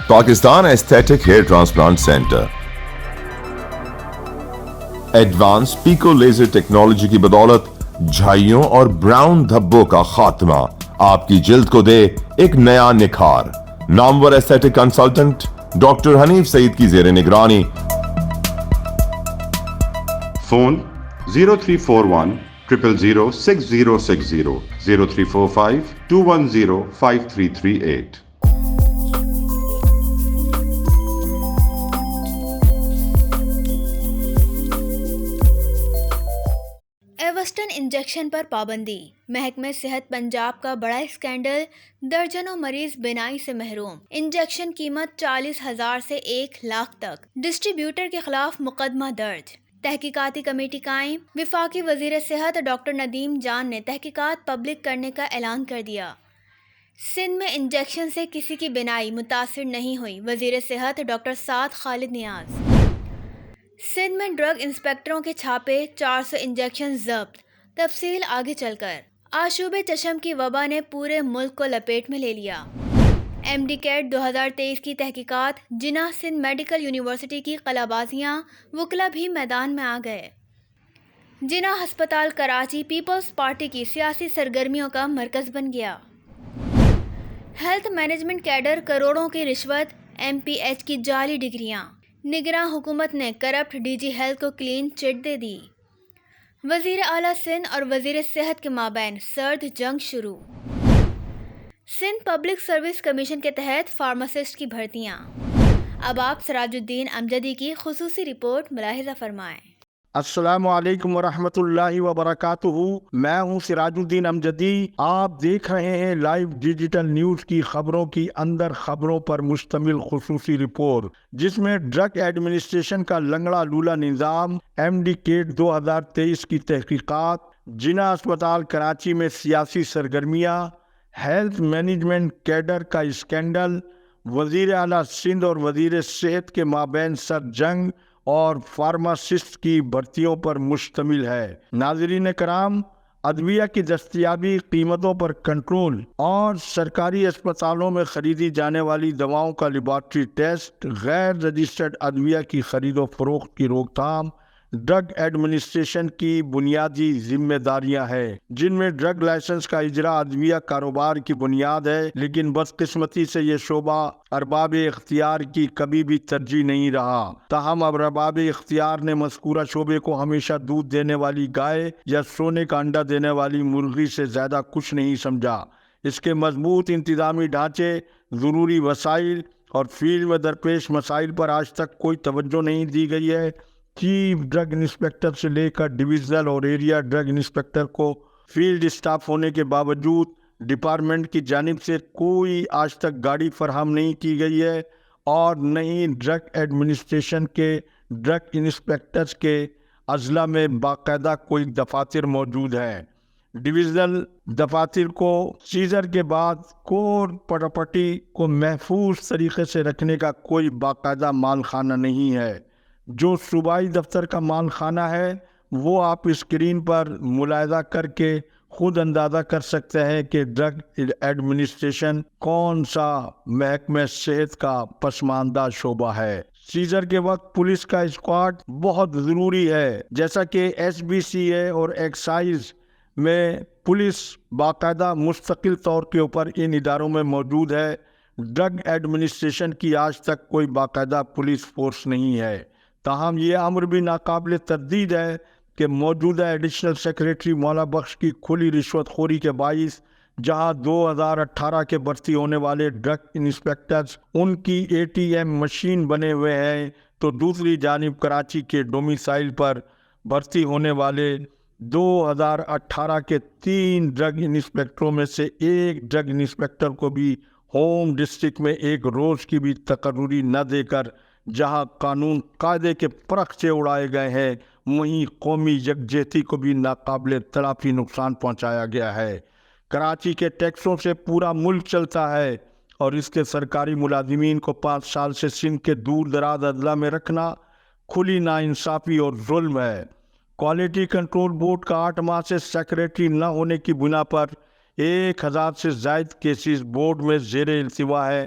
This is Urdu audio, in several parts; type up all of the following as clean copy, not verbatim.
Pakistan aesthetic hair transplant centre advance pico laser technology کی بدولت جھائیوں اور براؤن دھبوں کا خاتمہ آپ کی جلد کو دے ایک نیا نکھار. نامور ایستھیٹک کنسلٹنٹ ڈاکٹر حنیف سعید کی زیر نگرانی. فون 0341 000 6060 0345 210 5338. ایوسٹن انجیکشن پر پابندی. محکمہ صحت پنجاب کا بڑا اسکینڈل، درجنوں مریض بینائی سے محروم. انجیکشن قیمت 40,000 سے 1,00,000 تک. ڈسٹریبیوٹر کے خلاف مقدمہ درج. تحقیقاتی کمیٹی قائم. وفاقی وزیر صحت ڈاکٹر ندیم جان نے تحقیقات پبلک کرنے کا اعلان کر دیا. سندھ میں انجیکشن سے کسی کی بینائی متاثر نہیں ہوئی. وزیر صحت ڈاکٹر سعد خالد نیاز. سندھ میں ڈرگ انسپکٹروں کے چھاپے، 400 انجیکشن ضبط. تفصیل آگے چل کر. آشوب چشم کی وبا نے پورے ملک کو لپیٹ میں لے لیا. ایم ڈی کیٹ 2023 کی تحقیقات. جناح سندھ میڈیکل یونیورسٹی کی قلعہ بازیاں، وکلا بھی میدان میں آ گئے. جناح ہسپتال کراچی پیپلز پارٹی کی سیاسی سرگرمیوں کا مرکز بن گیا. ہیلتھ مینجمنٹ کیڈر کروڑوں کی رشوت، ایم پی ایچ کی جعلی ڈگریاں. نگراں حکومت نے کرپٹ ڈی جی ہیلتھ کو کلین چٹ دے دی. وزیر اعلیٰ سندھ اور وزیر صحت کے مابین سرد جنگ شروع. سندھ پبلک سروس کمیشن کے تحت فارماسسٹ کی بھرتیاں. اب آپ سراج الدین امجدی کی خصوصی رپورٹ ملاحظہ فرمائیں. السلام علیکم ورحمۃ اللہ وبرکاتہ. میں ہوں سراج الدین امجدی. آپ دیکھ رہے ہیں لائیو ڈیجیٹل نیوز کی خبروں کی اندر خبروں پر مشتمل خصوصی رپورٹ، جس میں ڈرگ ایڈمنسٹریشن کا لنگڑا لولا نظام، ایم ڈی کیٹ 2023 کی تحقیقات، جناح ہسپتال کراچی میں سیاسی سرگرمیاں، ہیلتھ مینجمنٹ کیڈر کا اسکینڈل، وزیر اعلیٰ سندھ اور وزیر صحت کے مابین سر جنگ اور فارماسسٹ کی بھرتیوں پر مشتمل ہے. ناظرین کرام، ادویہ کی دستیابی، قیمتوں پر کنٹرول اور سرکاری اسپتالوں میں خریدی جانے والی دواؤں کا لیبارٹری ٹیسٹ، غیر رجسٹرڈ ادویہ کی خرید و فروخت کی روک تھام ڈرگ ایڈمنسٹریشن کی بنیادی ذمہ داریاں ہیں، جن میں ڈرگ لائسنس کا اجرا ادویہ کاروبار کی بنیاد ہے. لیکن بدقسمتی سے یہ شعبہ ارباب اختیار کی کبھی بھی ترجیح نہیں رہا. تاہم اب ارباب اختیار نے مذکورہ شعبے کو ہمیشہ دودھ دینے والی گائے یا سونے کا انڈا دینے والی مرغی سے زیادہ کچھ نہیں سمجھا. اس کے مضبوط انتظامی ڈھانچے، ضروری وسائل اور فیلڈ میں درپیش مسائل پر آج تک کوئی توجہ نہیں دی گئی ہے. چیف ڈرگ انسپکٹر سے لے کر ڈویژنل اور ایریا ڈرگ انسپکٹر کو فیلڈ اسٹاف ہونے کے باوجود ڈپارٹمنٹ کی جانب سے کوئی آج تک گاڑی فراہم نہیں کی گئی ہے، اور نہ ہی ڈرگ ایڈمنسٹریشن کے ڈرگ انسپکٹرز کے اضلاع میں باقاعدہ کوئی دفاتر موجود ہیں. ڈویژنل دفاتر کو سیزر کے بعد کور پراپرٹی کو محفوظ طریقے سے رکھنے کا کوئی باقاعدہ مال خانہ نہیں ہے. جو صوبائی دفتر کا مال خانہ ہے وہ آپ اسکرین پر ملاحظہ کر کے خود اندازہ کر سکتے ہیں کہ ڈرگ ایڈمنسٹریشن کون سا محکمہ صحت کا پسماندہ شعبہ ہے. سیزر کے وقت پولیس کا اسکواڈ بہت ضروری ہے. جیسا کہ ایس بی سی اے اور ایکسائز میں پولیس باقاعدہ مستقل طور کے اوپر ان اداروں میں موجود ہے، ڈرگ ایڈمنسٹریشن کی آج تک کوئی باقاعدہ پولیس فورس نہیں ہے. تاہم یہ امر بھی ناقابل تردید ہے کہ موجودہ ایڈیشنل سیکریٹری مولا بخش کی کھلی رشوت خوری کے باعث جہاں 2018 کے بھرتی ہونے والے ڈرگ انسپکٹرز ان کی اے ٹی ایم مشین بنے ہوئے ہیں، تو دوسری جانب کراچی کے ڈومیسائل پر بھرتی ہونے والے 2018 کے 3 ڈرگ انسپکٹروں میں سے ایک ڈرگ انسپکٹر کو بھی ہوم ڈسٹرکٹ میں ایک روز کی بھی تقرری نہ دے کر جہاں قانون قاعدے کے پرخ سے اڑائے گئے ہیں، وہیں قومی یکجہتی کو بھی ناقابل تلافی نقصان پہنچایا گیا ہے. کراچی کے ٹیکسوں سے پورا ملک چلتا ہے، اور اس کے سرکاری ملازمین کو 5 سال سے سندھ کے دور دراز اضلاع میں رکھنا کھلی ناانصافی اور ظلم ہے. کوالٹی کنٹرول بورڈ کا 8 ماہ سے سیکریٹری نہ ہونے کی بنا پر 1000 سے زائد کیسز بورڈ میں زیر التوا ہے.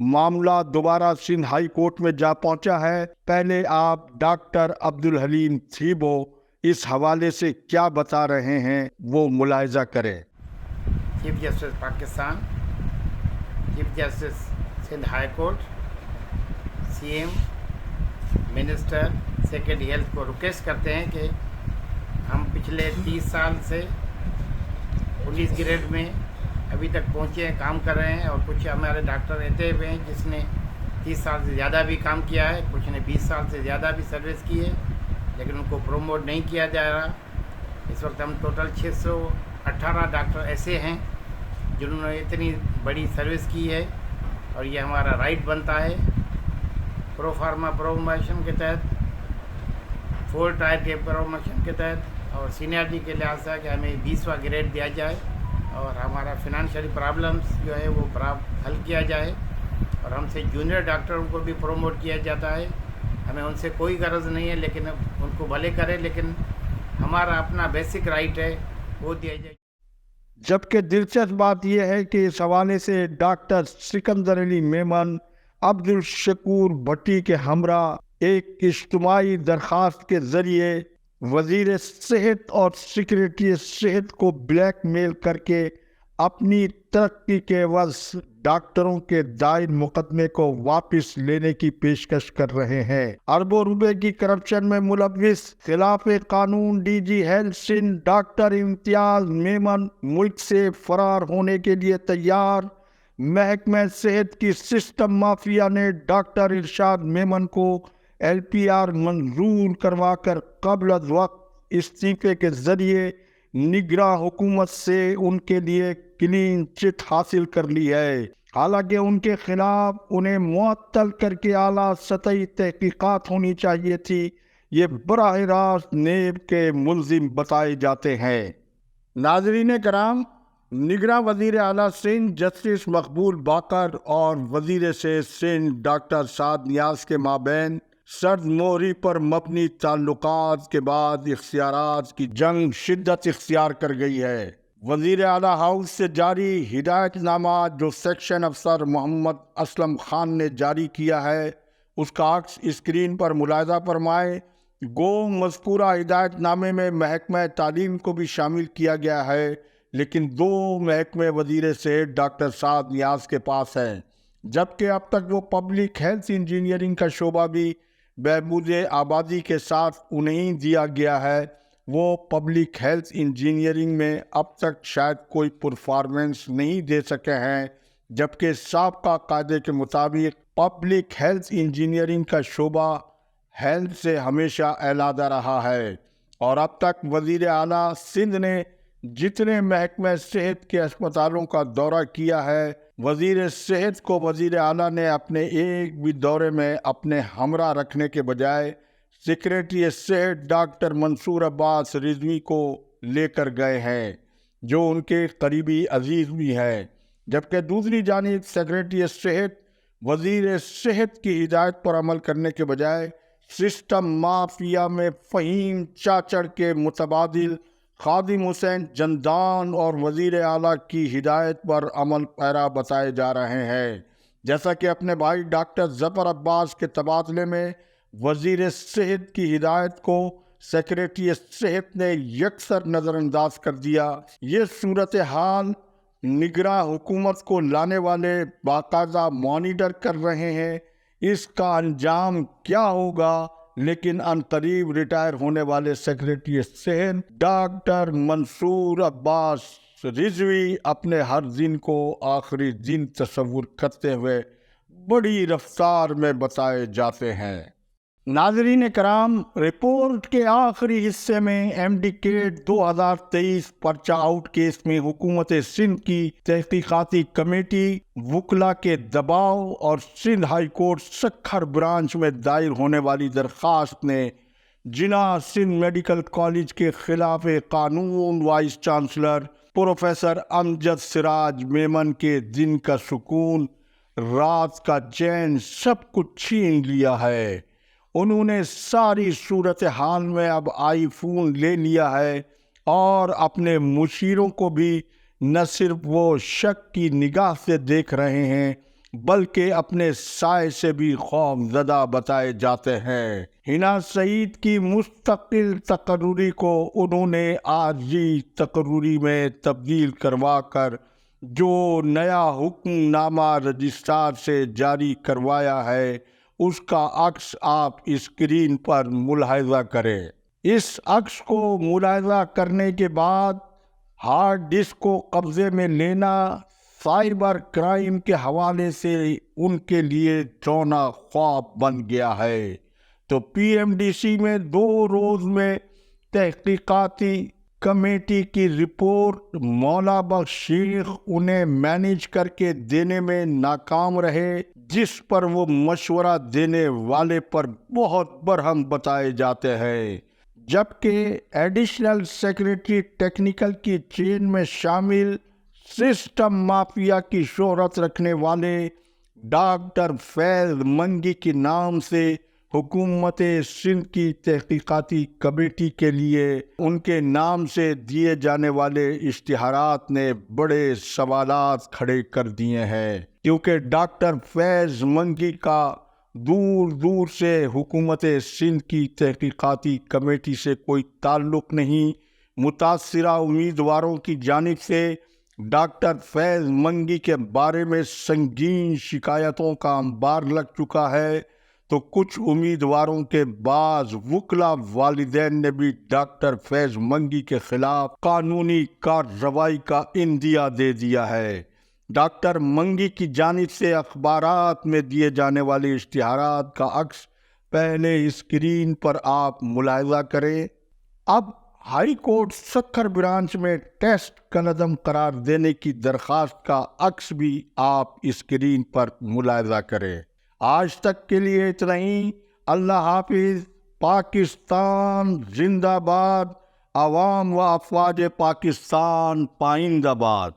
معاملہ دوبارہ سندھ ہائی کورٹ میں جا پہنچا ہے۔ پہلے آپ ڈاکٹر عبدالحلیم تھیبو اس حوالے سے کیا بتا رہے ہیں وہ ملاحظہ کریں۔ Chief justice Pakistan, chief justice Sindh high court, C M, minister, secretary health کو ریکویسٹ کرتے ہیں کہ ہم پچھلے 30 سال سے 19 گریڈ میں ابھی تک پہنچے ہیں، کام کر رہے ہیں، اور کچھ ہمارے ڈاکٹر ایسے ہوئے ہیں جس نے 30 سال سے زیادہ بھی کام کیا ہے، کچھ نے 20 سال سے زیادہ بھی سروس کی ہے، لیکن ان کو پروموٹ نہیں کیا جا رہا۔ اس وقت ہم ٹوٹل 618 ڈاکٹر ایسے ہیں جنہوں نے اتنی بڑی سروس کی ہے، اور یہ ہمارا رائٹ بنتا ہے پرو فارما پروموشن کے تحت، 4 ٹائر کے پروموشن کے تحت، اور سینئرٹی کے لحاظ سے کہ ہمیں 20واں گریڈ دیا جائے، اور ہمارا فنانشلی پرابلمس جو ہے وہ حل کیا جائے، اور ہم سے جونیئر ڈاکٹروں کو بھی پروموٹ کیا جاتا ہے۔ ہمیں ان سے کوئی غرض نہیں ہے، لیکن ان کو بھلے کرے، لیکن ہمارا اپنا بیسک رائٹ ہے وہ دیا جائے۔ جبکہ دلچسپ بات یہ ہے کہ اس حوالے سے ڈاکٹر سکندر علی میمن عبدالشکور بھٹی کے ہمراہ ایک اجتماعی درخواست کے ذریعے وزیر صحت اور سیکریٹری صحت کو بلیک میل کر کے اپنی ترقی کے عوض ڈاکٹروں کے دائر مقدمے کو واپس لینے کی پیشکش کر رہے ہیں۔ اربوں روپے کی کرپشن میں ملوث خلاف قانون D G health Sindh doctor Imtiaz Memon ملک سے فرار ہونے کے لیے تیار۔ محکمہ صحت کی سسٹم مافیا نے ڈاکٹر ارشاد میمن کو ایل پی آر منظور کروا کر قبل از وقت استعفے کے ذریعے نگراں حکومت سے ان کے لیے کلین چٹ حاصل کر لی ہے۔ حالانکہ ان کے خلاف انہیں معطل کر کے اعلیٰ سطحی تحقیقات ہونی چاہیے تھی، یہ براہ راست نیب کے ملزم بتائے جاتے ہیں۔ ناظرین کرام، نگراں وزیر اعلیٰ سندھ جسٹس مقبول باقر اور وزیر صحت سندھ ڈاکٹر سعد نیاز کے مابین سرد مہری پر مبنی تعلقات کے بعد اختیارات کی جنگ شدت اختیار کر گئی ہے۔ وزیر اعلیٰ ہاؤس سے جاری ہدایت نامہ جو سیکشن افسر محمد اسلم خان نے جاری کیا ہے، اس کا عکس اسکرین پر ملاحظہ فرمائیں۔ گو مذکورہ ہدایت نامے میں محکمہ تعلیم کو بھی شامل کیا گیا ہے، لیکن 2 محکمے وزیر صحت ڈاکٹر سعد نیاز کے پاس ہیں، جبکہ اب تک وہ پبلک ہیلتھ انجینئرنگ کا شعبہ بھی بہبود آبادی کے ساتھ انہیں دیا گیا ہے۔ وہ پبلک ہیلتھ انجینئرنگ میں اب تک شاید کوئی پرفارمنس نہیں دے سکے ہیں، جبکہ سابقہ قاعدے کے مطابق پبلک ہیلتھ انجینئرنگ کا شعبہ ہیلتھ سے ہمیشہ علیحدہ رہا ہے، اور اب تک وزیر اعلیٰ سندھ نے جتنے محکمہ صحت کے اسپتالوں کا دورہ کیا ہے، وزیر صحت کو وزیر اعلیٰ نے اپنے ایک بھی دورے میں اپنے ہمراہ رکھنے کے بجائے سیکریٹری صحت ڈاکٹر منصور عباس رضوی کو لے کر گئے ہیں، جو ان کے قریبی عزیز بھی ہے، جبکہ دوسری جانب سیکریٹری صحت وزیر صحت کی ہدایت پر عمل کرنے کے بجائے سسٹم مافیا میں فہیم چاچڑ کے متبادل خادم حسین جندان اور وزیر اعلیٰ کی ہدایت پر عمل پیرا بتائے جا رہے ہیں۔ جیسا کہ اپنے بھائی ڈاکٹر ظفر عباس کے تبادلے میں وزیر صحت کی ہدایت کو سیکریٹری صحت نے یکسر نظر انداز کر دیا، یہ صورتحال نگراں حکومت کو لانے والے باقاعدہ مانیٹر کر رہے ہیں۔ اس کا انجام کیا ہوگا؟ لیکن ان قریب ریٹائر ہونے والے سیکریٹری صحت ڈاکٹر منصور عباس رضوی اپنے ہر دن کو آخری دن تصور کرتے ہوئے بڑی رفتار میں بتائے جاتے ہیں۔ ناظرین کرام، رپورٹ کے آخری حصے میں ایمڈیکیٹ 2023 پرچہ آؤٹ کیس میں حکومت سندھ کی تحقیقاتی کمیٹی وکلا کے دباؤ اور Sindh high court Sukkur branch میں دائر ہونے والی درخواست نے جناح سندھ میڈیکل کالج کے خلاف قانون وائس چانسلر پروفیسر امجد سراج میمن کے دن کا سکون، رات کا چین سب کچھ چھین لیا ہے۔ انہوں نے ساری صورتحال میں اب آئی فون لے لیا ہے اور اپنے مشیروں کو بھی نہ صرف وہ شک کی نگاہ سے دیکھ رہے ہیں بلکہ اپنے سائے سے بھی خوف زدہ بتائے جاتے ہیں۔ حنا سعید کی مستقل تقرری کو انہوں نے عارضی تقرری میں تبدیل کروا کر جو نیا حکم نامہ رجسٹرار سے جاری کروایا ہے اس کا عکس آپ اسکرین پر ملاحظہ کریں۔ اس عکس کو ملاحظہ کرنے کے بعد ہارڈ ڈسک کو قبضے میں لینا سائبر کرائم کے حوالے سے ان کے لیے ڈراؤنا خواب بن گیا ہے۔ تو پی ایم ڈی سی میں 2 روز میں تحقیقاتی کمیٹی کی رپورٹ مولا بخش شیخ انہیں مینیج کر کے دینے میں ناکام رہے، جس پر وہ مشورہ دینے والے پر بہت برہم بتائے جاتے ہیں، جبکہ ایڈیشنل سیکریٹری ٹیکنیکل کی چین میں شامل سسٹم مافیا کی شہرت رکھنے والے ڈاکٹر فیض منگی کے نام سے حکومت سندھ کی تحقیقاتی کمیٹی کے لیے ان کے نام سے دیے جانے والے اشتہارات نے بڑے سوالات کھڑے کر دیے ہیں، کیونکہ ڈاکٹر فیض منگی کا دور دور سے حکومت سندھ کی تحقیقاتی کمیٹی سے کوئی تعلق نہیں۔ متاثرہ امیدواروں کی جانب سے ڈاکٹر فیض منگی کے بارے میں سنگین شکایتوں کا انبار لگ چکا ہے، تو کچھ امیدواروں کے بعض وکلا والدین نے بھی ڈاکٹر فیض منگی کے خلاف قانونی کارروائی کا عندیہ دے دیا ہے۔ ڈاکٹر منگی کی جانب سے اخبارات میں دیے جانے والے اشتہارات کا عکس پہلے اسکرین پر آپ ملاحظہ کریں۔ اب ہائی کورٹ سکھر برانچ میں ٹیسٹ کالعدم قرار دینے کی درخواست کا عکس بھی آپ اسکرین پر ملاحظہ کریں۔ آج تک کے لیے اتنا ہی۔ اللہ حافظ۔ پاکستان زندہ باد۔ عوام و افواج پاکستان پائندہ باد۔